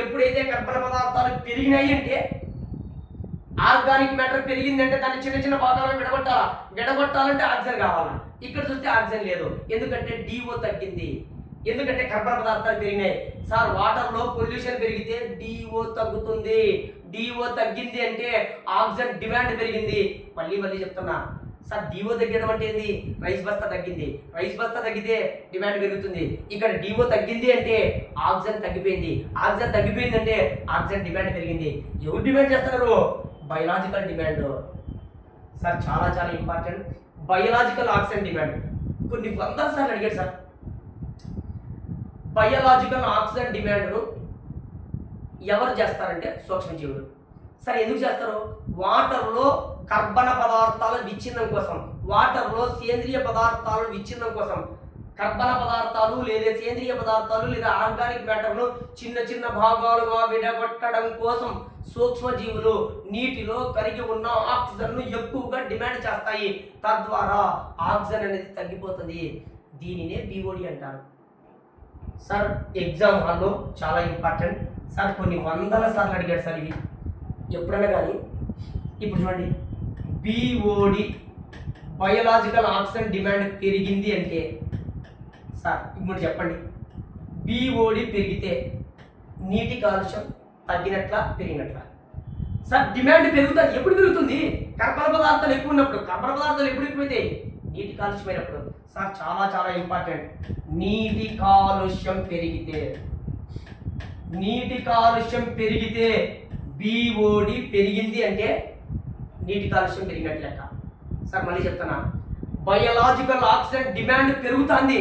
ఎప్పుడైతే కర్బన పదార్థాలు పెరిగినాయి అంటే, ఆర్గానిక్ మ్యాటర్ పెరిగిందంటే దాన్ని చిన్న చిన్న భాగాలుగా విడగొట్టాలంటే ఆక్సిజన్ కావాలా. ఇక్కడ చూస్తే ఆక్సిజన్ లేదు. ఎందుకంటే డిఓ తగ్గింది, ఎందుకంటే కర్బన పదార్థాలు పెరిగినాయి. సార్ వాటర్లో పొల్యూషన్ పెరిగితే డిఓ తగ్గుతుంది. డిఓ తగ్గింది అంటే ఆక్సిజన్ డిమాండ్ పెరిగింది. మళ్ళీ చెప్తున్నా సార్, డిఓ తగ్గడం అంటే ఏంది? రైస్ బస్తా తగ్గింది. రైస్ బస్తా తగ్గితే డిమాండ్ పెరుగుతుంది. ఇక్కడ డిఓ తగ్గింది అంటే ఆక్సిజన్ తగ్గిపోయింది. ఆక్సిజన్ తగ్గిపోయింది అంటే ఆక్సిజన్ డిమాండ్ పెరిగింది. ఎవరు డిమాండ్ చేస్తున్నారు? Biological demand. సార్ చాలా చాలా ఇంపార్టెంట్. బయోలాజికల్ ఆక్సిజన్ డిమాండ్ కొన్ని వందల సార్లు అడిగాడు సార్. బయోలాజికల్ ఆక్సిజన్ డిమాండ్ను ఎవరు చేస్తారంటే సూక్ష్మజీవులు. సరే ఎందుకు చేస్తారు? వాటర్లో కర్బన పదార్థాల విచ్ఛిన్నం కోసం, వాటర్లో సేంద్రియ పదార్థాల విచ్ఛిన్నం కోసం, కర్బన పదార్థాలు లేదా సేంద్రియ పదార్థాలు లేదా ఆర్గానిక్ మ్యాటర్ను చిన్న చిన్న భాగాలుగా విడగొట్టడం కోసం సూక్ష్మజీవులు నీటిలో కరిగి ఉన్న ఆక్సిజన్ను ఎక్కువగా డిమాండ్ చేస్తాయి. తద్వారా ఆక్సిజన్ అనేది తగ్గిపోతుంది. దీనినే బిఓడి అంటారు. సార్ ఎగ్జామ్ హాల్లో చాలా ఇంపార్టెంట్. సార్ కొన్ని వందల సార్లు అడిగాడు సార్ ఇవి ఎప్పుడైనా కానీ. ఇప్పుడు చూడండి, బిఓడి బయోలాజికల్ ఆక్సిజన్ డిమాండ్ పెరిగింది అంటే సార్ ఇప్పుడు చెప్పండి, బిఓడి పెరిగితే నీటి కాలుష్యం తగ్గినట్ల పెరిగినట్ల? సార్ డిమాండ్ పెరుగుతుంది. ఎప్పుడు పెరుగుతుంది? కర్బన పదార్థాలు ఎక్కువ ఉన్నప్పుడు. కర్బన పదార్థాలు ఎప్పుడు ఎక్కువైతాయి? నీటి కాలుష్యం అయినప్పుడు. సార్ చాలా చాలా ఇంపార్టెంట్. నీటి కాలుష్యం పెరిగితే, నీటి కాలుష్యం పెరిగితే బిఓడి పెరిగింది అంటే నీటి కాలుష్యం పెరిగినట్లు లెక్క. సార్ మళ్ళీ చెప్తున్నా, బయోలాజికల్ ఆక్సిజన్ డిమాండ్ పెరుగుతుంది.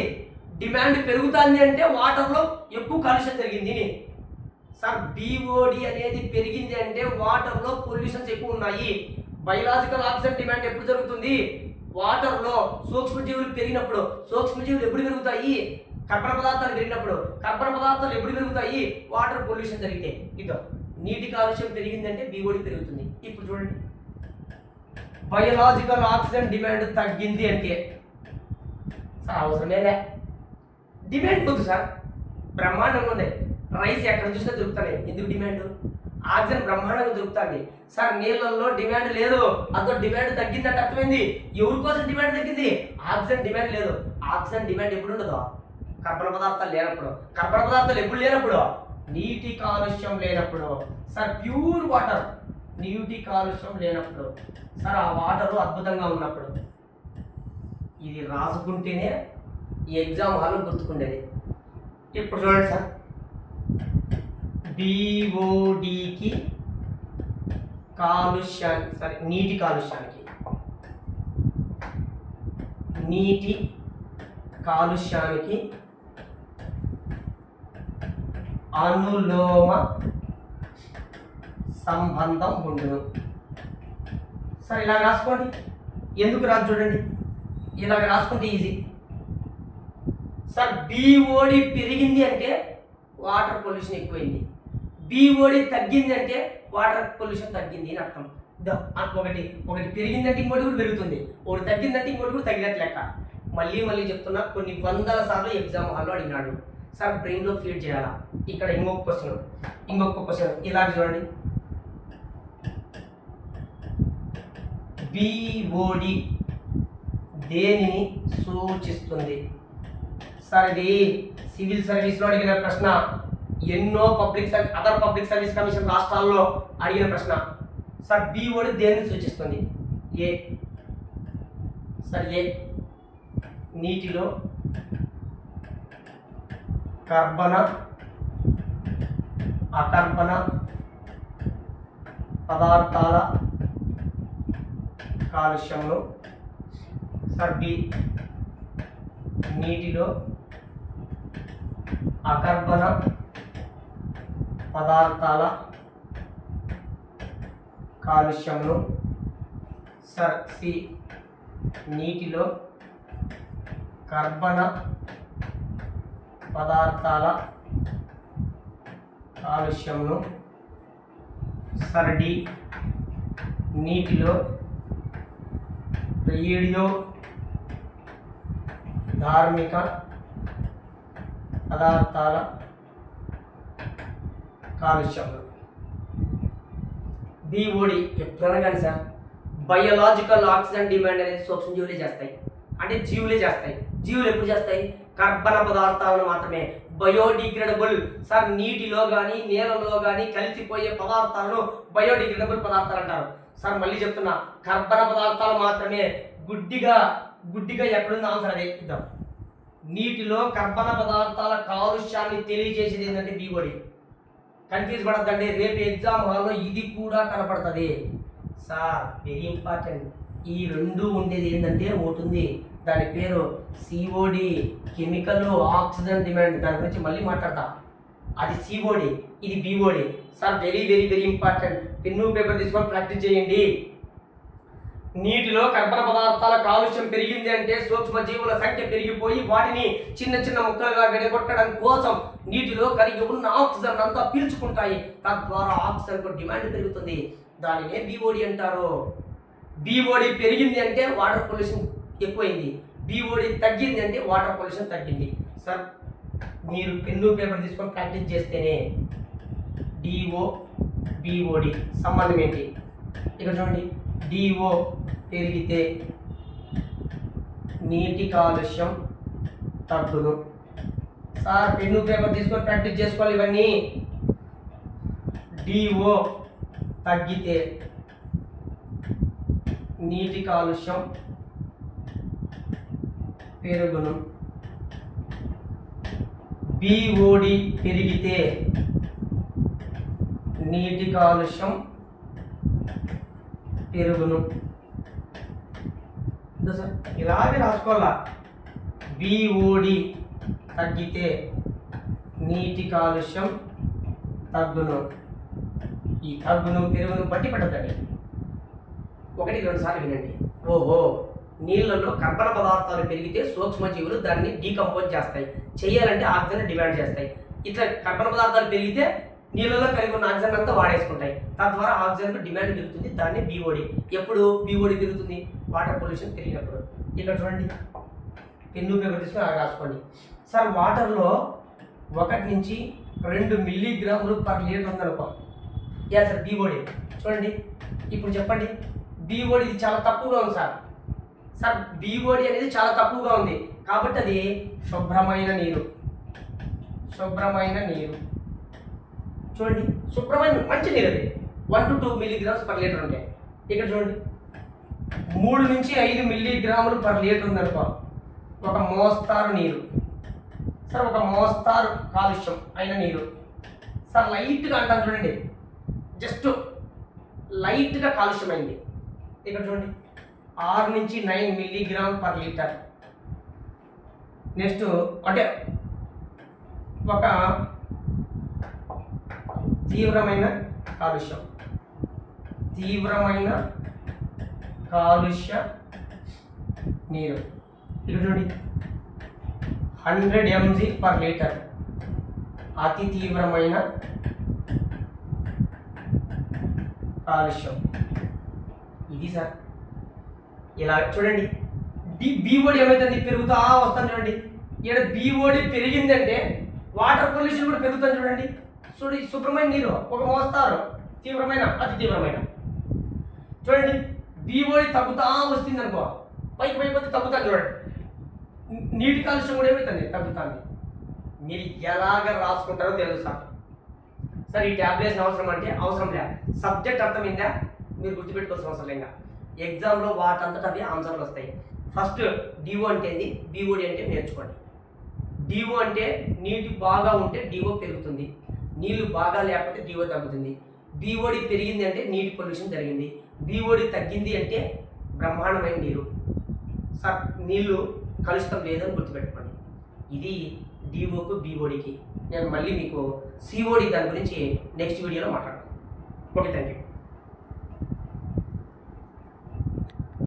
డిమాండ్ పెరుగుతుంది అంటే వాటర్లో ఎక్కువ కాలుష్యం జరిగింది. సార్ బిఓడి అనేది పెరిగింది అంటే వాటర్లో పొల్యూషన్స్ ఎక్కువ ఉన్నాయి. బయోలాజికల్ ఆక్సిజన్ డిమాండ్ ఎప్పుడు జరుగుతుంది? వాటర్లో సూక్ష్మజీవులు పెరిగినప్పుడు. సూక్ష్మజీవులు ఎప్పుడు పెరుగుతాయి? కర్బన పదార్థాలు పెరిగినప్పుడు. కర్బన పదార్థాలు ఎప్పుడు పెరుగుతాయి? వాటర్ పొల్యూషన్ జరిగితే. ఇదో నీటి కాలుష్యం పెరిగిందంటే బిఓడి పెరుగుతుంది. ఇప్పుడు చూడండి, బయోలాజికల్ ఆక్సిజన్ డిమాండ్ తగ్గింది అంటే సార్ అవసరమేదే, డిమాండ్ వద్దు సార్, బ్రహ్మాండంగా ఉంది. రైస్ ఎక్కడ చూసినా దొరుకుతాయి. ఎందుకు డిమాండ్? ఆక్సిజన్ బ్రహ్మాండంగా దొరుకుతుంది. సార్ నీళ్ళల్లో డిమాండ్ లేదు, అదో డిమాండ్ తగ్గిందంటే అర్థమైంది. ఎవరి కోసం డిమాండ్ తగ్గింది? ఆక్సిజన్ డిమాండ్ లేదు. ఆక్సిజన్ డిమాండ్ ఎప్పుడు ఉండదు? కర్బన పదార్థాలు లేనప్పుడు. కర్బన పదార్థాలు ఎప్పుడు లేనప్పుడు? నీటి కాలుష్యం లేనప్పుడు. సార్ ప్యూర్ వాటర్, నీటి కాలుష్యం లేనప్పుడు. సార్ ఆ వాటరు అద్భుతంగా ఉన్నప్పుడు. ఇది రాసుకుంటేనే ఈ ఎగ్జామ్ హాల్లో గుర్తుకుండేది. ఇప్పుడు చూడండి సార్, బిఓడికి కాలుష్యానికి, సారీ నీటి కాలుష్యానికి, నీటి కాలుష్యానికి అనులోమ సంబంధం ఉండును. సరే ఇలా రాసుకోండి. ఎందుకు రాదు చూడండి, ఇలాగ రాసుకుంటే ఈజీ. సార్ బిఓడి పెరిగింది అంటే వాటర్ పొల్యూషన్ ఎక్కువైంది. బిఓడి తగ్గింది అంటే వాటర్ పొల్యూషన్ తగ్గింది అని అర్థం. ఒకటి పెరిగిందంటే ఇంకోటి కూడా పెరుగుతుంది, ఒకటి తగ్గిందంటే ఇంకోటి కూడా తగ్గినట్టు లెక్క. మళ్ళీ మళ్ళీ చెప్తున్నా, కొన్ని వందల సార్లు ఎగ్జామ్ హాల్లో అడిగినాడు. సార్ బ్రెయిన్లో ఫీడ్ చేయాలా. ఇక్కడ ఇంకొక క్వశ్చన్ ఇలాగ చూడండి, బిఓడి దేనిని సూచిస్తుంది? సార్ ఇది సివిల్ సర్వీస్లో అడిగిన ప్రశ్న, ఎన్నో అదర్ పబ్లిక్ సర్వీస్ కమిషన్ రాష్ట్రాల్లో అడిగిన ప్రశ్న. సార్ బిఓడి దేనిని సూచిస్తుంది? ఏ సార్ ఏ నీటిలో కర్బన అకర్బన పదార్థాల కాలుష్యంలో. సార్ బి నీటిలో అకర్బన పదార్థాల కాలుష్యంలో. సార్ సి నీటిలో కర్బన పదార్థాల కాలుష్యంలో. సార్ డి నీటిలో రేడియో ధార్మిక పదార్థాల కాలుష్యంలో. బిఓడి ఎప్పుడైనా కానీ సార్ బయోలాజికల్ ఆక్సిజన్ డిమాండ్ అనేది సూక్ష్మజీవులే చేస్తాయి, అంటే జీవులే చేస్తాయి. జీవులు ఎప్పుడు చేస్తాయి? కర్బన పదార్థాలను మాత్రమే. బయోడిగ్రేడబుల్ సార్ నీటిలో కానీ నేలలో కానీ కలిసిపోయే పదార్థాలను బయోడిగ్రేడబుల్ పదార్థాలు అంటారు. సార్ మళ్ళీ చెప్తున్నా, కర్బన పదార్థాలు మాత్రమే. గుడ్డిగా ఎక్కడుంది ఆన్సర్ అదే ఇద్దాం. నీటిలో కర్బన పదార్థాల కాలుష్యాన్ని తెలియజేసేది ఏంటంటే బిఓడి. కన్ఫ్యూజ్ పడద్దండి, రేపు ఎగ్జామ్ హాల్లో ఇది కూడా కనపడుతుంది. సార్ వెరీ ఇంపార్టెంట్, ఈ రెండు ఉండేది ఏంటంటే ఒకటి ఉంది, దాని పేరు సిఓడి, కెమికల్ ఆక్సిజన్ డిమాండ్. దాని గురించి మళ్ళీ మాట్లాడతా. అది సిఓడి, ఇది BOD. Sir very very very important. Pen paper తీసుకొని ప్రాక్టీస్ చేయండి. నీటిలో కర్బన పదార్థాల కాలుష్యం పెరిగింది అంటే సూక్ష్మజీవుల సంఖ్య పెరిగిపోయి వాటిని చిన్న చిన్న ముక్కలుగా విడగొట్టడం కోసం నీటిలో కరిగి ఉన్న ఆక్సిజన్ అంతా పీల్చుకుంటాయి. తద్వారా ఆక్సిజన్ కు డిమాండ్ పెరుగుతుంది. దానినే బిఓడి అంటారు. బిఓడి పెరిగింది అంటే వాటర్ పొల్యూషన్ ఎక్కువైంది, బిఓడి తగ్గింది అంటే వాటర్ పొల్యూషన్ తగ్గింది. సార్ మీరు పెన్ను పేపర్ తీసుకొని ప్రాక్టీస్ చేస్తేనే డిఓ బిఓడి సంబంధం ఏంటి ఇక్కడ చూడండి. డిఓ పెరిగితే నీటి కాలుష్యం తగ్గును. సార్ పెన్ను పేపర్ తీసుకొని ప్రాక్టీస్ చేసుకోవాలి ఇవన్నీ. డిఓ తగ్గితే నీటి కాలుష్యం పెరుగును. బిఓడి పెరిగితే నీటి కాలుష్యం పెరుగును. సార్ ఇలాగే రాసుకోవాలా. బిఓడి తగ్గితే నీటి కాలుష్యం తగ్గును. ఈ తగ్గును పెరుగును బట్టి పట్టదండి. 1-2 సార్లు వినండి. ఓహో, నీళ్ళల్లో కర్బన పదార్థాలు పెరిగితే సూక్ష్మజీవులు దాన్ని డీకంపోజ్ చేస్తాయి, చేయాలంటే ఆక్సిజన్ డిమాండ్ చేస్తాయి. ఇట్లా కర్బన పదార్థాలు పెరిగితే నీళ్ళలో కలిగి ఉన్న ఆక్సిజన్ అంతా వాడేసుకుంటాయి, తద్వారా ఆక్సిజన్కు డిమాండ్ పెరుగుతుంది. దాన్ని బిఓడి. ఎప్పుడు బిఓడి పెరుగుతుంది? వాటర్ పొల్యూషన్ పెరిగినప్పుడు. ఇక్కడ చూడండి, పెన్ను పేపర్ తీసుకొని అలా రాసుకోండి. సార్ వాటర్లో 1 నుంచి 2 మిల్లీగ్రాములు పర్ లీటర్ ఉందనుకో. Yeah sir BOD. చూడండి ఇప్పుడు చెప్పండి, బిఓడి ఇది చాలా తక్కువగా ఉంది సార్. సార్ బిఓడి అనేది చాలా తక్కువగా ఉంది కాబట్టి అది శుభ్రమైన నీరు. శుభ్రమైన నీరు చూడండి, శుభ్రమైన మంచి నీరు అది 1 to 2 మిల్లీగ్రామ్స్ పర్ లీటర్ ఉంటాయి. ఇక్కడ చూడండి 3 నుంచి 5 మిల్లీగ్రాములు పర్ లీటర్ ఉందనుకో, ఒక మోస్తారు నీరు. సార్ ఒక మోస్తారు కాలుష్యం అయిన నీరు. సార్ లైట్గా అంటాను చూడండి, జస్ట్ లైట్గా కాలుష్యమైంది. ఇక్కడ చూడండి 6 నుంచి 9 మిల్లీగ్రామ్ పర్ లీటర్. నెక్స్ట్ అంటే ఒక తీవ్రమైన కాలుష్యం, తీవ్రమైన కాలుష్య నీరు. ఇక్కడ చూడండి 100 mg పర్ లీటర్, అతి తీవ్రమైన కాలుష్యం. ఇది సార్ ఇలా చూడండి. బిఓడి ఏమైతుంది? పెరుగుతా వస్తాను చూడండి. ఇక్కడ బిఓడి పెరిగిందంటే వాటర్ పొల్యూషన్ కూడా పెరుగుతుంది చూడండి. చూడండి శుభ్రమైన నీరు ఒక మోస్తారు, తీవ్రమైన అతి తీవ్రమైన. చూడండి బిఓడి తగ్గుతా వస్తుంది అనుకో, పైకి పైపోతే తగ్గుతాను చూడండి. నీటి కాలుష్యం కూడా ఏమవుతుంది? తగ్గుతుంది. మీరు ఎలాగ రాసుకుంటారో తెలుసు సార్. సార్ ఈ ట్యాబ్లెట్స్ అవసరం అంటే అవసరం లే, సబ్జెక్ట్ అర్థమైందా? మీరు గుర్తుపెట్టుకోవాల్సిన అవసరం లేదా? ఎగ్జామ్లో వాటంతటా అవి ఆన్సర్లు వస్తాయి. ఫస్ట్ డిఓ అంటే ఏంది, బిఓడి అంటే నేర్చుకోండి. డిఓ అంటే నీటి బాగా ఉంటే డిఓ పెరుగుతుంది, నీళ్లు బాగా లేకపోతే డిఓ తగ్గుతుంది. బిఓడి పెరిగింది అంటే నీటి పొల్యూషన్ జరిగింది, బిఓడి తగ్గింది అంటే బ్రహ్మాండమైన నీరు. సార్ నీళ్లు కలుషితం లేదని గుర్తుపెట్టుకోండి. ఇది డిఓకు బిఓడికి. నేను మళ్ళీ మీకు సిఓడి దాని గురించి నెక్స్ట్ వీడియోలో మాట్లాడతాను. Okay, thank you.